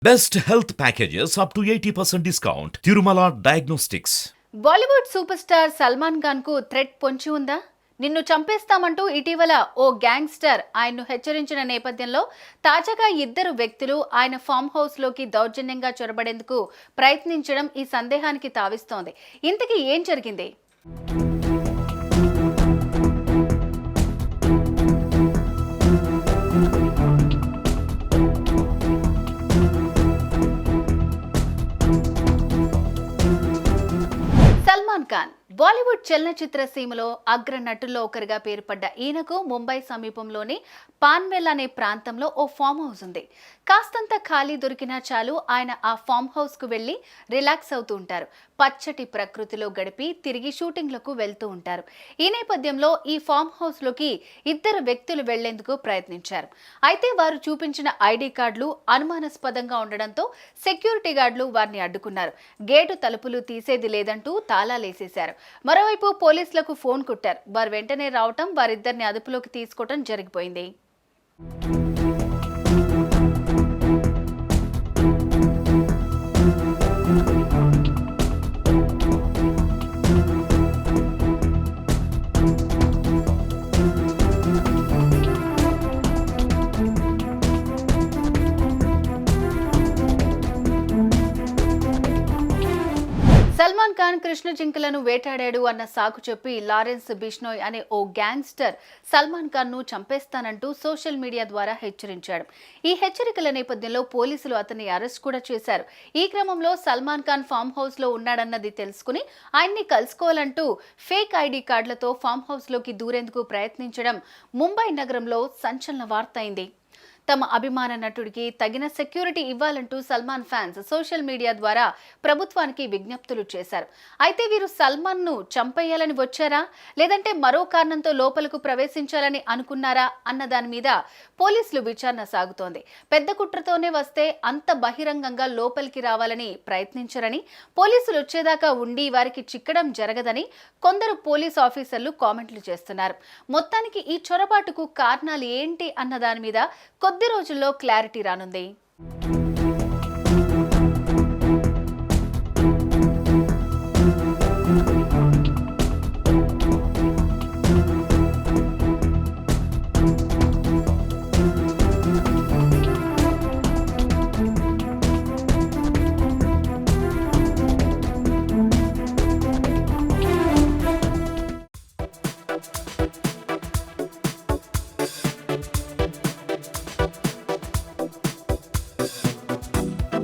Best health packages up to 80% discount. Tirumala Diagnostics. Bollywood super star Salman Khan కు threat పొంచి ఉందా? నిన్ను చంపేస్తామంటూ ఇటీవల ఓ గ్యాంగ్స్టర్ ఆయన్ను హెచ్చరించిన నేపథ్యంలో తాజాగా ఇద్దరు వ్యక్తులు ఆయన ఫామ్ హౌస్ లోకి దౌర్జన్యంగా చొరబడేందుకు ప్రయత్నించడం ఈ సందేహానికి తావిస్తోంది. ఇంతకీ ఏం జరిగింది? సల్మాన్ ఖాన్ బాలీవుడ్ చలనచిత్ర సీమలో అగ్ర నటుల్లో ఒకరిగా పేరుపడ్డ ఈయనకు ముంబై సమీపంలోని పాన్వెల్ అనే ప్రాంతంలో ఓ ఫామ్ హౌస్ ఉంది. కాస్తంత ఖాళీ దొరికినా చాలు ఆయన ఆ ఫామ్ హౌస్ కు వెళ్లి రిలాక్స్ అవుతూ ఉంటారు. పచ్చటి ప్రకృతిలో గడిపి తిరిగి షూటింగ్లకు వెళ్తూ ఉంటారు. ఈ నేపథ్యంలో ఈ ఫామ్ హౌస్ లోకి ఇద్దరు వ్యక్తులు వెళ్లేందుకు ప్రయత్నించారు. అయితే వారు చూపించిన ఐడి కార్డులు అనుమానాస్పదంగా ఉండడంతో సెక్యూరిటీ గార్డులు వారిని అడ్డుకున్నారు. గేటు తలుపులు తీసేది లేదంటూ తాళాలేసేశారు. మరోవైపు పోలీసులకు ఫోన్ కొట్టారు. వారు వెంటనే రావటం వారిద్దరిని అదుపులోకి తీసుకోవడం జరిగిపోయింది. సల్మాన్ ఖాన్ కృష్ణ జింకలను వేటాడాడు అన్న సాకు చెప్పి లారెన్స్ బిష్నోయ్ అనే ఓ గ్యాంగ్స్టర్ సల్మాన్ ఖాన్ ను చంపేస్తానంటూ సోషల్ మీడియా ద్వారా హెచ్చరించాడు. ఈ హెచ్చరికల నేపథ్యంలో పోలీసులు అతన్ని అరెస్ట్ కూడా చేశారు. ఈ క్రమంలో సల్మాన్ ఖాన్ ఫామ్ హౌస్ లో ఉన్నాడన్నది తెలుసుకుని ఆయన్ని కలుసుకోవాలంటూ ఫేక్ ఐడి కార్డులతో ఫామ్ హౌస్ లోకి దూరేందుకు ప్రయత్నించడం ముంబై నగరంలో సంచలన వార్త అయింది. తమ అభిమాన నటుడికి తగిన సెక్యూరిటీ ఇవ్వాలంటూ సల్మాన్ ఫ్యాన్స్ సోషల్ మీడియా ద్వారా ప్రభుత్వానికి విజ్ఞప్తులు చేశారు. అయితే వీరు సల్మాన్ ను చంపేయాలని వచ్చారా, లేదంటే మరో కారణంతో లోపలకు ప్రవేశించాలని అనుకున్నారా అన్న దాని మీద పోలీసులు విచారణ సాగుతోంది. పెద్ద కుట్రతోనే వస్తే అంత బహిరంగంగా లోపలికి రావాలని ప్రయత్నించరని, పోలీసులు వచ్చేదాకా ఉండి వారికి చిక్కడం జరగదని కొందరు పోలీస్ ఆఫీసర్లు కామెంట్లు చేస్తున్నారు. మొత్తానికి ఈ చొరబాటుకు కారణాలు ఏంటి అన్న దాని మీద కొద్ది రోజుల్లో క్లారిటీ రానుంది.